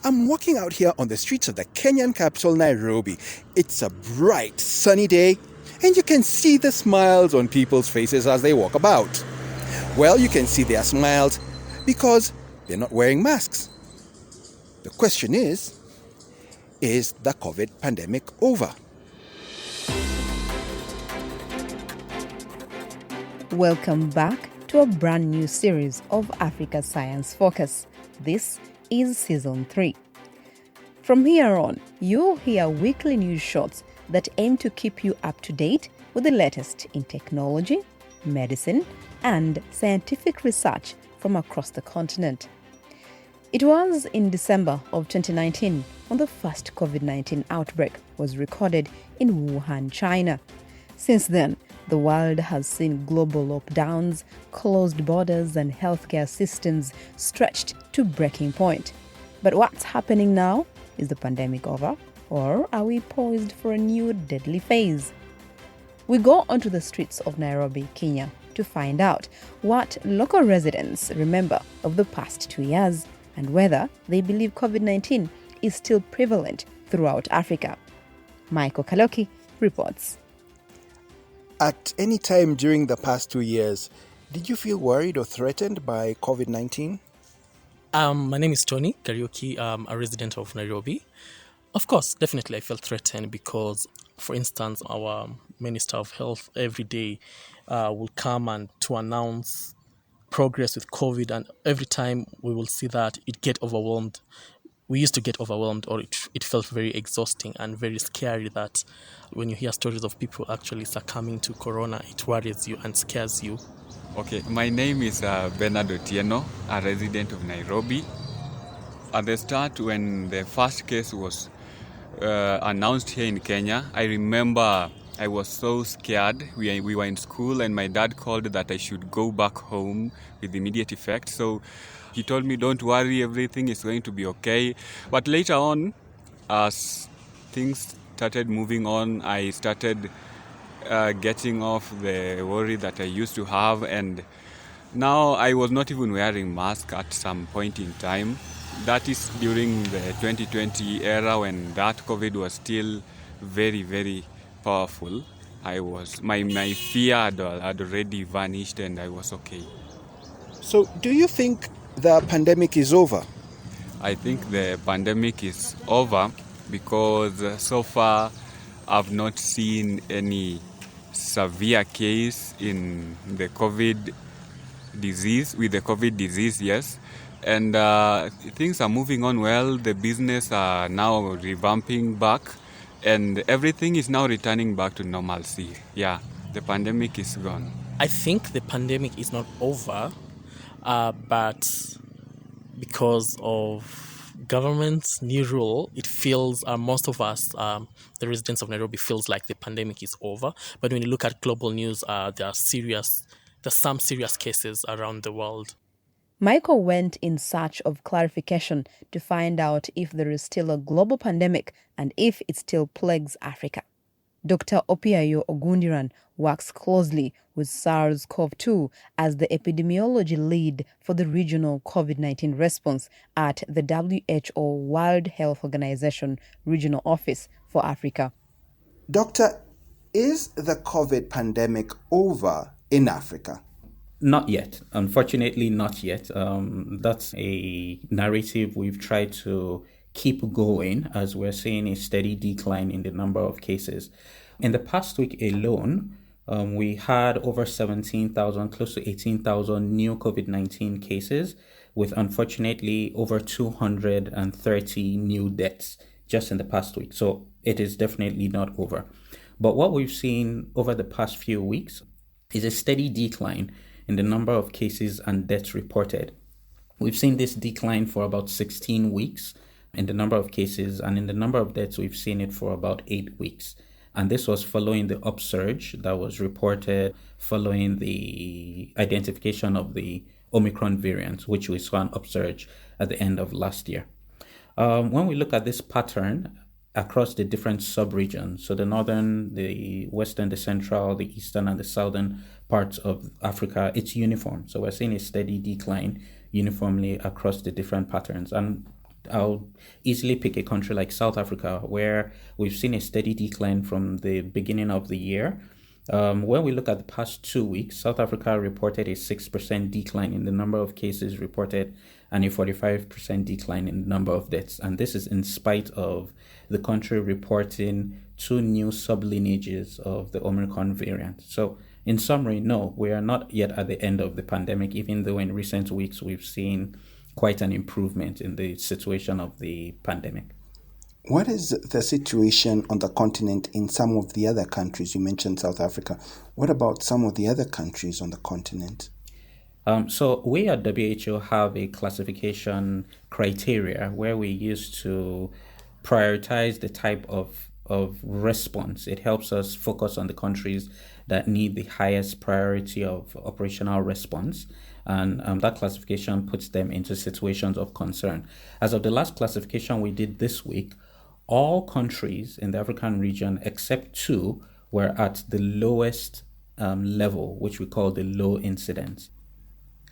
I'm walking out here on the streets of the Kenyan capital, Nairobi. It's a bright, sunny day, and you can see the smiles on people's faces as they walk about. Well, you can see their smiles because they're not wearing masks. The question is the COVID pandemic over? Welcome back to a brand new series of Africa Science Focus. This is Season 3. From here on, you'll hear weekly news shots that aim to keep you up to date with the latest in technology, medicine, and scientific research from across the continent. It was in December of 2019 when the first COVID-19 outbreak was recorded in Wuhan, China. Since then, the world has seen global lockdowns, closed borders, and healthcare systems stretched to breaking point. But what's happening now? Is the pandemic over? Or are we poised for a new deadly phase? We go onto the streets of Nairobi, Kenya, to find out what local residents remember of the past 2 years and whether they believe COVID-19 is still prevalent throughout Africa. Michael Kaloki reports. At any time during the past 2 years, did you feel worried or threatened by COVID-19? My name is Tony Kariuki. I'm a resident of Nairobi. Of course, definitely I felt threatened because, for instance, our Minister of Health every day will come and to announce progress with COVID, and every time we will see that it get overwhelmed. We used to get overwhelmed, or it felt very exhausting and very scary that when you hear stories of people actually succumbing to corona, it worries you and scares you. Okay, my name is Bernard Otieno, a resident of Nairobi. At the start, when the first case was announced here in Kenya, I remember I was so scared. We were in school and my dad called that I should go back home with immediate effect. So he told me, don't worry, everything is going to be okay. But later on, as things started moving on, I started getting off the worry that I used to have. And now I was not even wearing mask at some point in time. That is during the 2020 era when that COVID was still very, very powerful. My fear had already vanished and I was okay. So, do you think the pandemic is over? I think the pandemic is over because so far I've not seen any severe case in the COVID disease, yes. And things are moving on well. The business are now revamping back and everything is now returning back to normalcy. Yeah, the pandemic is gone. I think the pandemic is not over, but because of government's new rule, it feels most of us, the residents of Nairobi, feels like the pandemic is over. But when you look at global news, there's some serious cases around the world. Michael went in search of clarification to find out if there is still a global pandemic and if it still plagues Africa. Dr. Opiayo Ogundiran works closely with SARS-CoV-2 as the epidemiology lead for the regional COVID-19 response at the WHO World Health Organization Regional Office for Africa. Doctor, is the COVID pandemic over in Africa? Not yet. Unfortunately, not yet. That's a narrative we've tried to keep going as we're seeing a steady decline in the number of cases. In the past week alone, we had over 17,000, close to 18,000 new COVID-19 cases, with unfortunately over 230 new deaths just in the past week. So it is definitely not over. But what we've seen over the past few weeks is a steady decline in the number of cases and deaths reported. We've seen this decline for about 16 weeks in the number of cases, and in the number of deaths, we've seen it for about 8 weeks. And this was following the upsurge that was reported following the identification of the Omicron variant, which we saw an upsurge at the end of last year. When we look at this pattern across the different sub-regions, so the northern, the western, the central, the eastern, and the southern parts of Africa, it's uniform. So we're seeing a steady decline uniformly across the different patterns. And I'll easily pick a country like South Africa, where we've seen a steady decline from the beginning of the year. When we look at the past 2 weeks, South Africa reported a 6% decline in the number of cases reported and a 45% decline in the number of deaths. And this is in spite of the country reporting 2 new sublineages of the Omicron variant. So in summary, no, we are not yet at the end of the pandemic, even though in recent weeks we've seen quite an improvement in the situation of the pandemic. What is the situation on the continent in some of the other countries? You mentioned South Africa. What about some of the other countries on the continent? So we at WHO have a classification criteria where we use to prioritize the type of response. It helps us focus on the countries that need the highest priority of operational response. And that classification puts them into situations of concern. As of the last classification we did this week, all countries in the African region except 2 were at the lowest level, which we call the low incidence.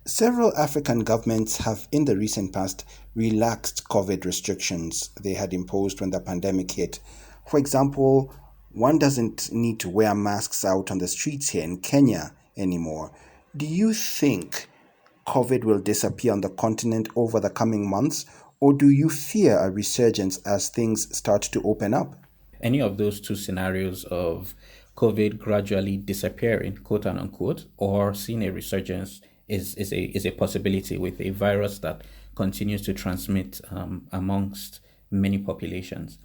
Several African governments have in the recent past relaxed COVID restrictions they had imposed when the pandemic hit. For example, one doesn't need to wear masks out on the streets here in Kenya anymore. Do you think COVID will disappear on the continent over the coming months, or do you fear a resurgence as things start to open up? Any of those 2 scenarios of COVID gradually disappearing, quote and unquote, or seeing a resurgence is a possibility with a virus that continues to transmit amongst many populations.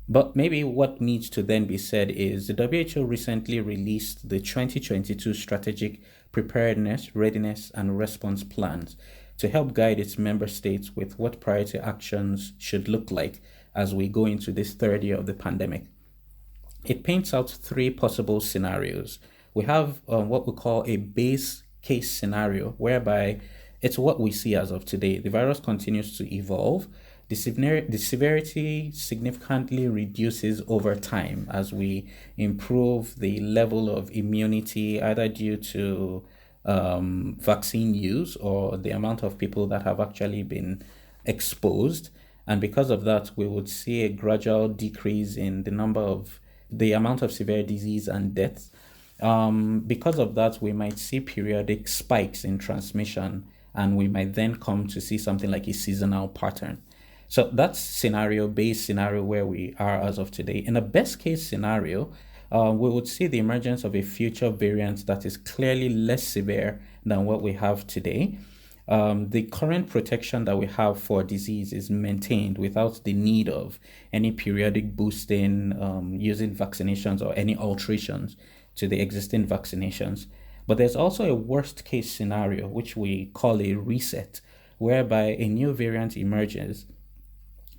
But maybe what needs to then be said is the WHO recently released the 2022 Strategic Preparedness, Readiness and Response Plans to help guide its member states with what priority actions should look like as we go into this 3rd year of the pandemic. It paints out 3 possible scenarios. We have what we call a base case scenario, whereby it's what we see as of today. The virus continues to evolve. The severity significantly reduces over time as we improve the level of immunity, either due to vaccine use or the amount of people that have actually been exposed. And because of that, we would see a gradual decrease in the amount of severe disease and deaths. Because of that, we might see periodic spikes in transmission, and we might then come to see something like a seasonal pattern. So that's scenario-based scenario where we are as of today. In a best-case scenario, we would see the emergence of a future variant that is clearly less severe than what we have today. The current protection that we have for disease is maintained without the need of any periodic boosting, using vaccinations or any alterations to the existing vaccinations. But there's also a worst case scenario, which we call a reset, whereby a new variant emerges.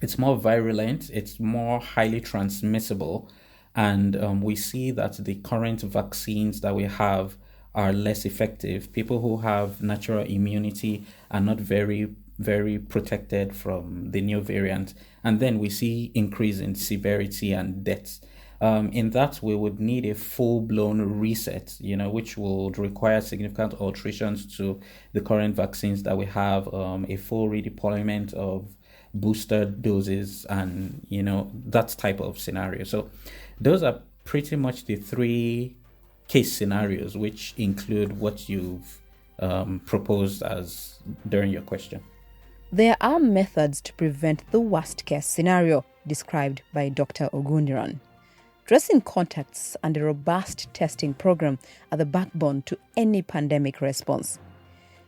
It's more virulent, it's more highly transmissible, and we see that the current vaccines that we have are less effective. People who have natural immunity are not very, very protected from the new variant. And then we see increase in severity and deaths. In that, we would need a full-blown reset, which would require significant alterations to the current vaccines that we have, a full redeployment of booster doses, and that type of scenario. So those are pretty much the 3 case scenarios, which include what you've proposed as during your question. There are methods to prevent the worst case scenario described by Dr. Ogundiran. Tracing contacts and a robust testing program are the backbone to any pandemic response.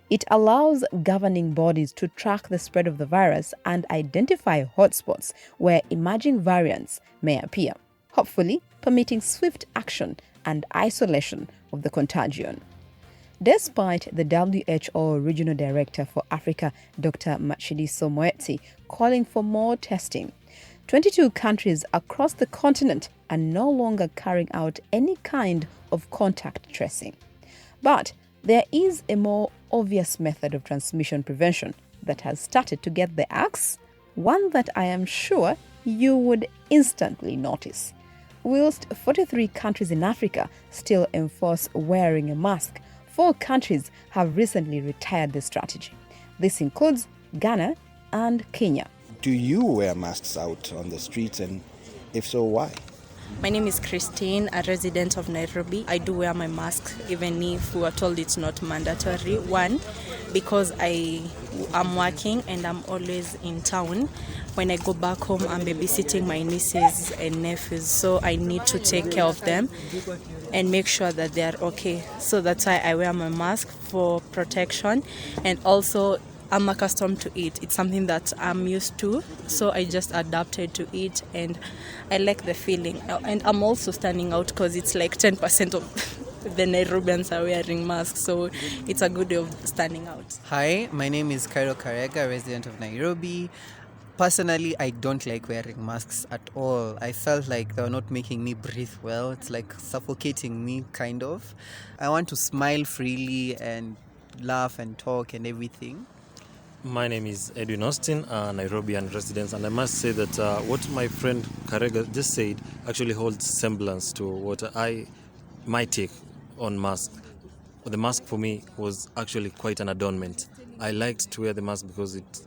It allows governing bodies to track the spread of the virus and identify hotspots where emerging variants may appear, hopefully permitting swift action and isolation of the contagion. Despite the WHO Regional Director for Africa, Dr. Matshidiso Moeti, calling for more testing, 22 countries across the continent are no longer carrying out any kind of contact tracing. But there is a more obvious method of transmission prevention that has started to get the axe, one that I am sure you would instantly notice. Whilst 43 countries in Africa still enforce wearing a mask, 4 countries have recently retired the strategy. This includes Ghana and Kenya. Do you wear masks out on the streets, and if so, why? My name is Christine, a resident of Nairobi. I do wear my mask even if we are told it's not mandatory. One, because I'm working and I'm always in town. When I go back home, I'm babysitting my nieces and nephews, so I need to take care of them and make sure that they are okay. So that's why I wear my mask, for protection, and also I'm accustomed to it. It's something that I'm used to, so I just adapted to it, and I like the feeling. And I'm also standing out because it's like 10% of the Nairobians are wearing masks, so it's a good way of standing out. Hi, my name is Cairo Karega, resident of Nairobi. Personally, I don't like wearing masks at all. I felt like they were not making me breathe well. It's like suffocating me, kind of. I want to smile freely and laugh and talk and everything. My name is Edwin Austin, a Nairobian resident, and I must say that what my friend Karega just said actually holds semblance to what my take on mask. The mask for me was actually quite an adornment. I liked to wear the mask because it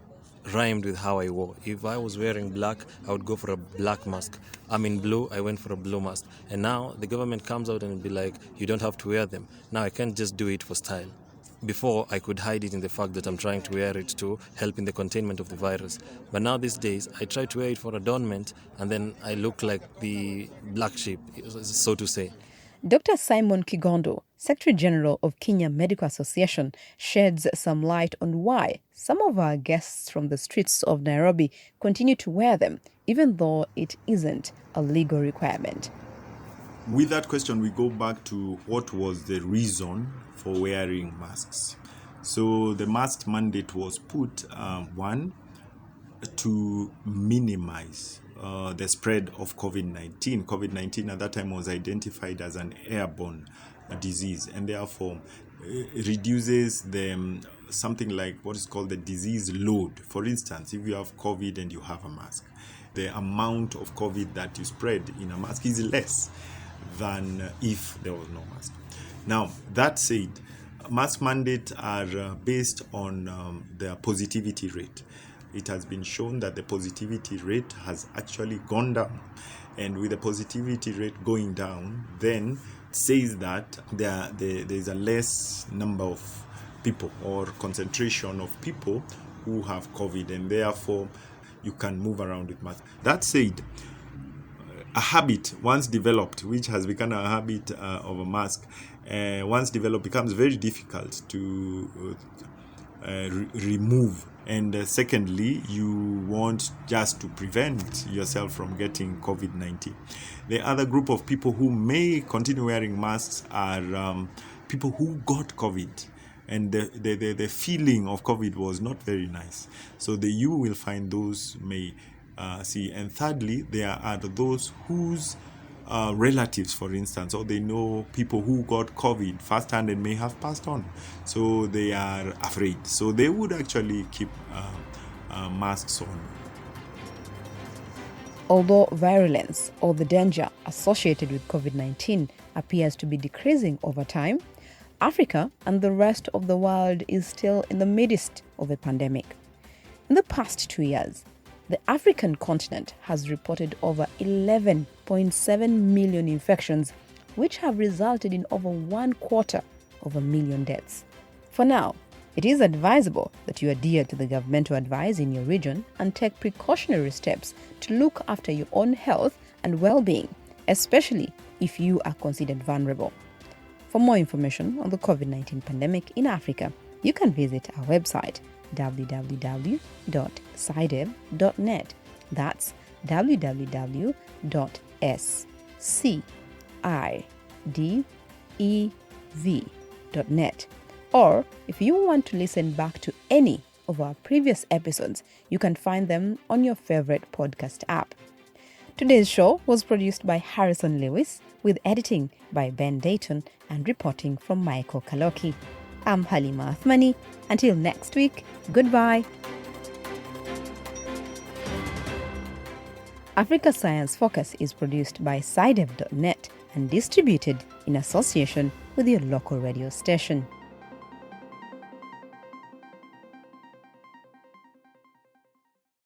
rhymed with how I wore. If I was wearing black, I would go for a black mask. I'm in blue, I went for a blue mask. And now the government comes out and be like, you don't have to wear them. Now I can't just do it for style. Before, I could hide it in the fact that I'm trying to wear it to help in the containment of the virus. But now these days, I try to wear it for adornment, and then I look like the black sheep, so to say. Dr. Simon Kigondo, Secretary General of Kenya Medical Association, sheds some light on why some of our guests from the streets of Nairobi continue to wear them, even though it isn't a legal requirement. With that question, we go back to what was the reason for wearing masks. So the mask mandate was put, one, to minimize the spread of COVID-19. COVID-19 at that time was identified as an airborne disease, and therefore reduces something like what is called the disease load. For instance, if you have COVID and you have a mask, the amount of COVID that you spread in a mask is less than if there was no mask. Now, that said, mask mandates are based on their positivity rate. It has been shown that the positivity rate has actually gone down. And with the positivity rate going down, then it says that there is a less number of people or concentration of people who have COVID, and therefore you can move around with masks. That said, a habit once developed, which has become a habit of a mask, once developed becomes very difficult to remove. And secondly, you want just to prevent yourself from getting COVID-19. The other group of people who may continue wearing masks are people who got COVID, and the feeling of COVID was not very nice. So you will find those may see. And thirdly, there are those whose relatives, for instance, or they know people who got COVID firsthand and may have passed on. So they are afraid. So they would actually keep masks on. Although virulence or the danger associated with COVID-19 appears to be decreasing over time, Africa and the rest of the world is still in the midst of a pandemic. In the past 2 years, the African continent has reported over 11.7 million infections, which have resulted in over 250,000 deaths. For now, it is advisable that you adhere to the governmental advice in your region and take precautionary steps to look after your own health and well-being, especially if you are considered vulnerable. For more information on the COVID-19 pandemic in Africa, you can visit our website www.sidev.net. That's www.sidev.net. Or if you want to listen back to any of our previous episodes, you can find them on your favorite podcast app. Today's show was produced by Harrison Lewis, with editing by Ben Dayton and reporting from Michael Kaloki. I'm Halima Athumani. Until next week, goodbye. Africa Science Focus is produced by sidev.net and distributed in association with your local radio station.